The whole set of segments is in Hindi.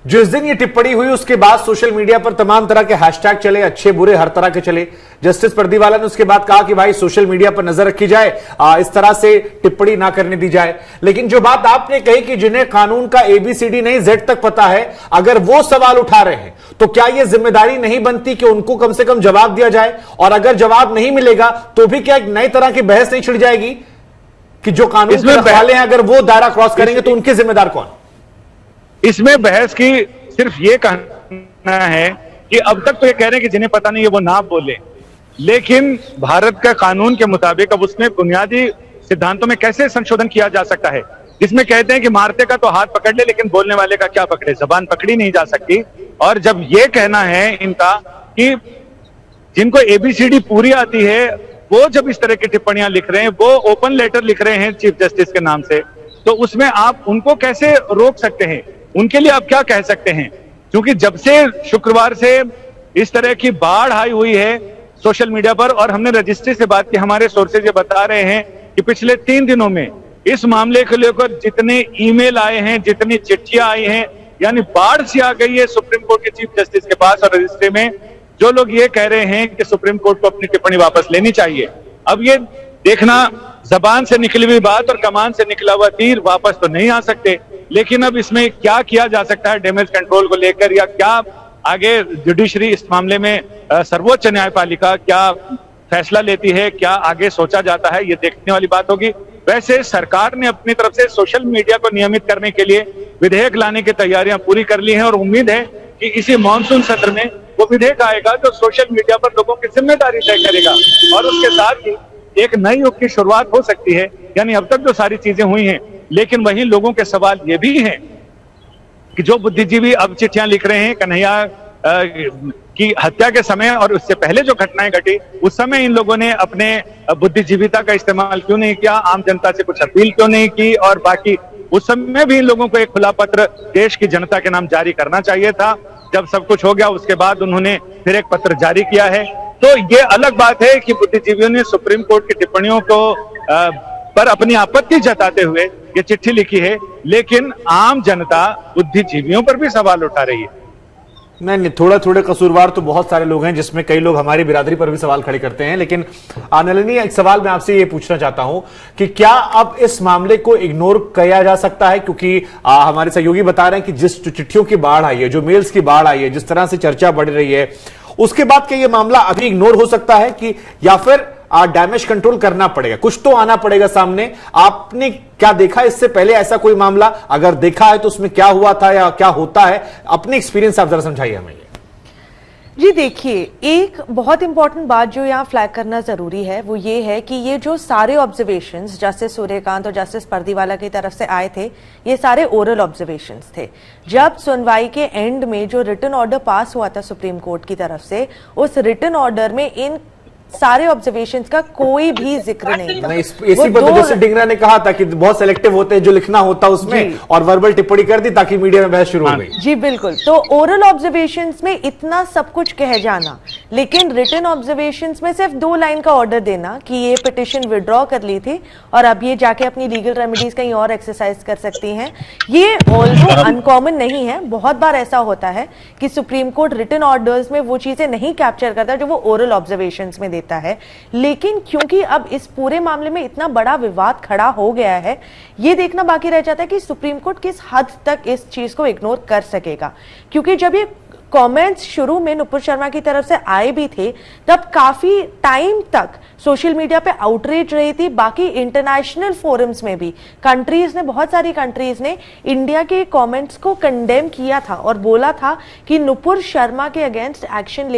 जिस दिन ये टिप्पणी हुई उसके बाद सोशल मीडिया पर तमाम तरह के हैशटैग चले, अच्छे बुरे हर तरह के चले। जस्टिस परदीवाला ने उसके बाद कहा कि भाई सोशल मीडिया पर नजर रखी जाए, इस तरह से टिप्पणी ना करने दी जाए। लेकिन जो बात आपने कही कि जिन्हें कानून का एबीसीडी नहीं जेड तक पता है, अगर वो सवाल उठा रहे हैं तो क्या यह जिम्मेदारी नहीं बनती कि उनको कम से कम जवाब दिया जाए? और अगर जवाब नहीं मिलेगा तो भी क्या एक नई तरह की बहस नहीं छिड़ जाएगी कि जो कानून के रखवाले हैं अगर वो दायरा क्रॉस करेंगे तो उनके जिम्मेदार कौन? इसमें बहस की सिर्फ ये कहना है कि अब तक तो ये कह रहे हैं कि जिन्हें पता नहीं है वो ना बोले, लेकिन भारत का कानून के मुताबिक अब उसमें बुनियादी सिद्धांतों में कैसे संशोधन किया जा सकता है, जिसमें कहते हैं कि मारते का तो हाथ पकड़ ले लेकिन बोलने वाले का क्या पकड़े, जबान पकड़ी नहीं जा सकती। और जब ये कहना है इनका कि जिनको एबीसीडी पूरी आती है वो जब इस तरह की टिप्पणियां लिख रहे हैं, वो ओपन लेटर लिख रहे हैं चीफ जस्टिस के नाम से, तो उसमें आप उनको कैसे रोक सकते हैं? उनके लिए आप क्या कह सकते हैं? क्योंकि जब से शुक्रवार से इस तरह की बाढ़ आई हुई है सोशल मीडिया पर, और हमने रजिस्ट्री से बात की, हमारे सोर्सेज ये बता रहे हैं कि पिछले 3 दिनों में इस मामले को लेकर जितने ईमेल आए हैं, जितनी चिट्ठियां आई हैं, यानी बाढ़ सी आ गई है सुप्रीम कोर्ट के चीफ जस्टिस के पास और रजिस्ट्री में, जो लोग ये कह रहे हैं कि सुप्रीम कोर्ट को अपनी टिप्पणी वापस लेनी चाहिए। अब ये देखना, जबान से निकली हुई बात और कमान से निकला हुआ तीर वापस तो नहीं आ सकते, लेकिन अब इसमें क्या किया जा सकता है डैमेज कंट्रोल को लेकर, या क्या आगे जुडिशरी इस मामले में सर्वोच्च न्यायपालिका क्या फैसला लेती है, क्या आगे सोचा जाता है, ये देखने वाली बात होगी। वैसे सरकार ने अपनी तरफ से सोशल मीडिया को नियमित करने के लिए विधेयक लाने की तैयारियां पूरी कर ली हैं और उम्मीद है कि इसी मॉनसून सत्र में वो विधेयक आएगा जो सोशल मीडिया पर लोगों की जिम्मेदारी तय करेगा और उसके साथ ही एक नई युग की शुरुआत हो सकती है। यानी अब तक जो सारी चीजें हुई हैं, लेकिन वहीं लोगों के सवाल ये भी हैं कि जो बुद्धिजीवी अब चिट्ठियां लिख रहे हैं कन्हैया की हत्या के समय और उससे पहले जो घटनाएं घटी, उस समय इन लोगों ने अपने बुद्धिजीविता का इस्तेमाल क्यों नहीं किया, आम जनता से कुछ अपील क्यों नहीं की, और बाकी उस समय भी इन लोगों को एक खुला पत्र देश की जनता के नाम जारी करना चाहिए था। जब सब कुछ हो गया उसके बाद उन्होंने फिर एक पत्र जारी किया है। तो ये अलग बात है कि बुद्धिजीवियों ने सुप्रीम कोर्ट की टिप्पणियों को पर अपनी आपत्ति जताते हुए ये चिट्ठी लिखी है, लेकिन आम जनता बुद्धिजीवियों पर भी सवाल उठा रही है। नहीं, थोड़े कसूरवार तो बहुत सारे लोग हैं, जिसमें कई लोग हमारी बिरादरी पर भी सवाल खड़े करते हैं। लेकिन नलिनी, एक सवाल मैं आपसे ये पूछना चाहता हूं कि क्या अब इस मामले को इग्नोर किया जा सकता है? क्योंकि हमारे सहयोगी बता रहे हैं कि जिस चिट्ठियों की बाढ़ आई है, जो मेल्स की बाढ़ आई है, जिस तरह से चर्चा बढ़ रही है, उसके बाद क्या ये मामला अभी इग्नोर हो सकता है कि या फिर डैमेज कंट्रोल करना पड़ेगा, कुछ तो आना पड़ेगा सामने? आपने क्या देखा इससे पहले ऐसा कोई मामला? अगर देखा है तो उसमें क्या हुआ था या क्या होता है? अपनी एक्सपीरियंस आप जरा समझाइए हमें। जी देखिए, एक बहुत इंपॉर्टेंट बात जो यहाँ फ्लैग करना जरूरी है वो ये है कि ये जो सारे ऑब्जर्वेशंस जस्टिस सूर्यकांत और जस्टिस परदीवाला की तरफ से आए थे, ये सारे ओरल ऑब्जर्वेशंस थे। जब सुनवाई के एंड में जो रिटन ऑर्डर पास हुआ था सुप्रीम कोर्ट की तरफ से, उस रिटन ऑर्डर में इन सारे ऑब्जर्वेशंस का कोई भी जिक्र नहीं था। इसी पर जैसे डिंगरा ने कहा था कि बहुत सेलेक्टिव होते हैं जो लिखना होता उसमें, और वर्बल टिप्पणी कर दी ताकि मीडिया में बहस शुरू हो गई। जी बिल्कुल। तो ओरल ऑब्जर्वेशंस में इतना सब कुछ कह जाना, लेकिन रिटन ऑब्जर्वेशंस में सिर्फ 2 लाइन का ऑर्डर देना कि ये पिटिशन विड्रॉ कर ली थी और अब ये जाके अपनी लीगल रेमेडीज कहीं और एक्सरसाइज कर सकती हैं, ये ऑल्दो अनकॉमन नहीं है। बहुत बार ऐसा होता है कि सुप्रीम कोर्ट रिटन ऑर्डर्स में वो चीजें नहीं कैप्चर करता जो वो ओरल ऑब्जर्वेशंस में देता है। लेकिन क्योंकि अब इस पूरे मामले में इतना बड़ा विवाद खड़ा हो गया है, यह देखना बाकी रह जाता है कि सुप्रीम कोर्ट किस हद तक इस चीज को इग्नोर कर सकेगा। क्योंकि जब ये कमेंट्स शुरू में नुपुर शर्मा की तरफ से आए भी थे, तब काफी टाइम तक सोशल मीडिया पे आउटरीच रही थी। बाकी इंटरनेशनल फोरम्स में भी कंट्रीज ने, बहुत सारी कंट्रीज ने इंडिया के कमेंट्स को कंडेम किया था और बोला था कि नुपुर शर्मा के अगेंस्ट एक्शन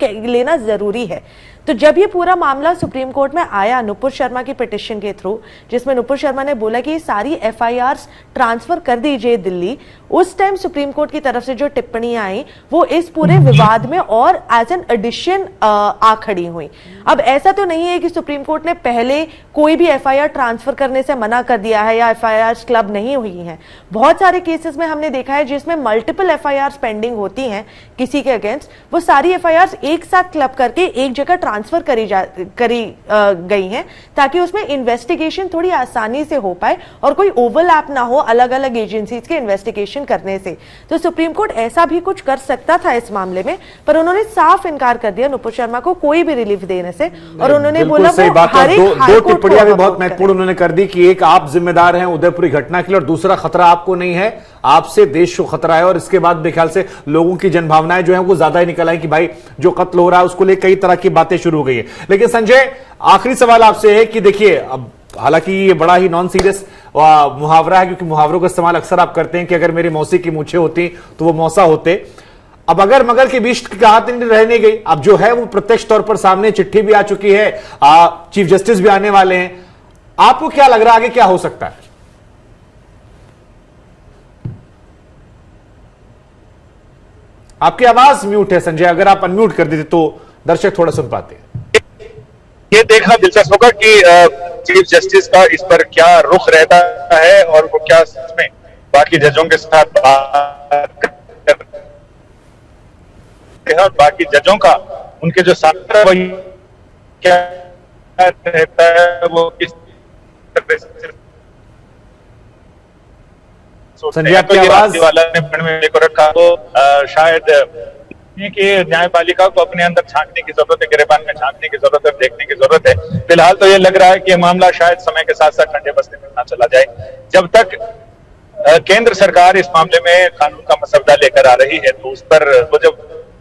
लेना जरूरी है। तो जब ये पूरा मामला सुप्रीम कोर्ट में आया नुपुर शर्मा की पिटिशन के थ्रू, जिसमें नुपुर शर्मा ने बोला कि सारी एफआईआर्स ट्रांसफर कर दीजिए दिल्ली, उस टाइम सुप्रीम कोर्ट की तरफ से जो टिप्पणियां आई वो इस पूरे विवाद में और एज एन एडिशन आ खड़ी हुई। अब ऐसा तो नहीं है कि सुप्रीम कोर्ट ने पहले कोई भी एफआईआर ट्रांसफर करने से मना कर दिया है या एफआईआर्स क्लब नहीं हुई हैं। बहुत सारे केसेस में हमने देखा है जिसमें मल्टीपल एफआईआर्स पेंडिंग होती हैं किसी के अगेंस्ट, वो सारी एफआईआर्स एक साथ क्लब करके एक जगह ट्रांसफर करी गई हैं ताकि उसमें इन्वेस्टिगेशन थोड़ी आसानी से हो पाए और कोई ओवरलैप ना हो अलग अलग एजेंसीज के इन्वेस्टिगेशन करने से। तो सुप्रीम कोर्ट ऐसा भी कुछ कर सकता था इस मामले में, पर उन्होंने साफ इनकार कर दिया नुपुर शर्मा को कोई भी रिलीफ देने से। और उन्होंने बोला सही वो बात है। हर एक दो टिप्पणियां भी बहुत अवॉइड महत्वपूर्ण उन्होंने कर दी कि एक आप जिम्मेदार हैं उदयपुरी घटना के लिए और दूसरा खतरा आपको नहीं है, आपसे देश को खतरा है। और इसके बाद मेरे ख्याल से लोगों की जनभावनाएं जो है वो ज्यादा ही निकल आई कि भाई जो कत्ल हो रहा है उसको लेकर कई तरह की बातें शुरू हो गई है। लेकिन संजय, आखिरी सवाल आपसे है कि देखिए, अब हालांकि ये बड़ा ही नॉन सीरियस मुहावरा है, क्योंकि मुहावरों का इस्तेमाल अक्सर आप करते हैं कि अगर मेरी मौसी की मूछें होती तो वो मौसा होते। अब अगर मगर के बीच की कहावत रह नहीं गई, अब जो है वो प्रत्यक्ष तौर पर सामने, चिट्ठी भी आ चुकी है, चीफ जस्टिस भी आने वाले हैं, आपको क्या लग रहा है आगे क्या हो सकता है? आपकी आवाज म्यूट है संजय, अगर आप अनम्यूट कर देते तो दर्शक थोड़ा सुन पाते। ये देखना दिलचस्प होगा कि चीफ जस्टिस का इस पर क्या रुख रहता है और वो क्या सच में बाकी जजों के साथ बात और बाकी जजों का उनके जो साथ वही क्या रहता है, वो किस तरह से संजय आपकी आवाज वाला ने को रखा तो शायद कि न्यायपालिका को अपने अंदर झांकने की जरूरत है, गिरेबान में झांकने की जरूरत है, देखने की जरूरत है। फिलहाल तो ये लग रहा है कि ये मामला शायद समय के साथ साथ ठंडे बस्ते में ना चला जाए। जब तक केंद्र सरकार इस मामले में कानून का मसौदा लेकर आ रही है तो उस पर वो जब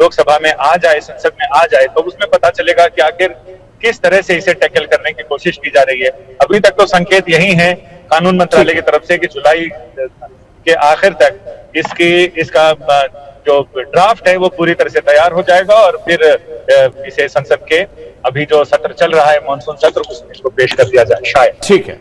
लोकसभा में आ जाए, संसद में आ जाए, तो उसमें पता चलेगा कि आखिर किस तरह से इसे टैकल करने की कोशिश की जा रही है। अभी तक तो संकेत यही है कानून मंत्रालय की तरफ से कि जुलाई के आखिर तक इसका जो ड्राफ्ट है वो पूरी तरह से तैयार हो जाएगा और फिर इसे संसद के अभी जो सत्र चल रहा है, मानसून सत्र, उसमें इसको पेश कर दिया जाए शायद। ठीक है।